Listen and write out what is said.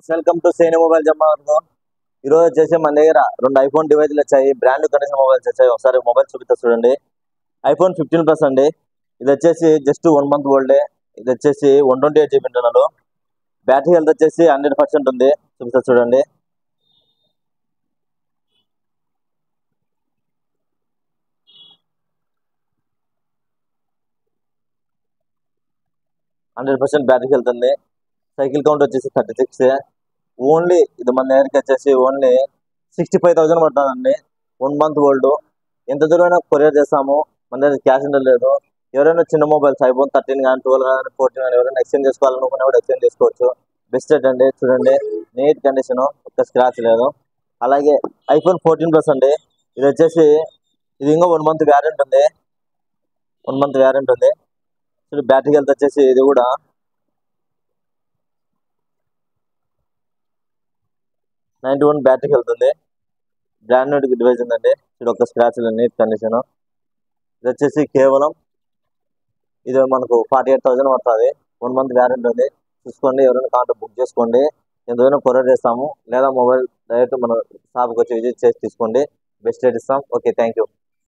Welcome to సేని mobile జమ్మా. ఈరోజు వచ్చేసి మన దగ్గర 2 ఐఫోన్ డివైజ్లు వచ్చాయి. బ్రాండ్ కండిషన్ మొబైల్స్ వచ్చాయి. ఒకసారి మొబైల్ చూపిస్తా చూడండి. ఐఫోన్ 15 ప్లస్ అండి. ఇది వచ్చేసి జస్ట్ 1 మంత్ ఓల్డే. ఇది వచ్చేసి 128 GB ఇంటర్నల్. బ్యాటరీ హెల్త్ వచ్చేసి 100% ఉంది. చూపిస్తా చూడండి. బ్యాటరీ హెల్త్ ఉంది. సైకిల్ కౌంట్ వచ్చేసి 36. ఓన్లీ ఇది మన దగ్గరికి వచ్చేసి ఓన్లీ 65,000 పడుతుందండి. 1 మంత్ ఓల్డ్. ఎంత దూరమైనా కొరియర్ చేస్తాము. మన దగ్గర క్యాష్ ఇంటర్ లేదు. ఎవరైనా చిన్న మొబైల్స్ ఐఫోన్ 13 కానీ 12 కానీ 14 కానీ ఎవరైనా ఎక్స్చేంజ్ చేసుకోవాలనుకున్నా కూడా ఎక్స్చేంజ్ చేసుకోవచ్చు. బెస్ట్ రేట్ అండి. చూడండి, నీట్ కండిషన్, ఒక్క స్క్రాచ్ లేదు. అలాగే ఐఫోన్ 14 ప్లస్ అండి. ఇది వచ్చేసి ఇది ఇంకా 1 మంత్ వ్యారెంట్ ఉంది. 1 మంత్ వ్యారెంట్ ఉంది. బ్యాటరీ హెల్త్ వచ్చేసి ఇది కూడా 91 బ్యాటరీ హెల్త్ ఉంది. బ్రాండెడ్ డివైస్ ఉందండి. ఇది ఒక స్క్రాచ్ నీట్ కండిషన్. ఇది వచ్చేసి కేవలం ఇది మనకు 48,000 పడుతుంది. 1 మంత్ వ్యారెంటీ ఉంది. చూసుకోండి, ఎవరైనా కాంటాక్ట్ బుక్ చేసుకోండి. ఎంతైనా కొరియర్ చేస్తాము, లేదా మొబైల్ డైరెక్ట్ మన షాప్కి వచ్చి విజిట్ చేసి తీసుకోండి. బెస్ట్ రేట్ ఇస్తాం. Okay, thank you.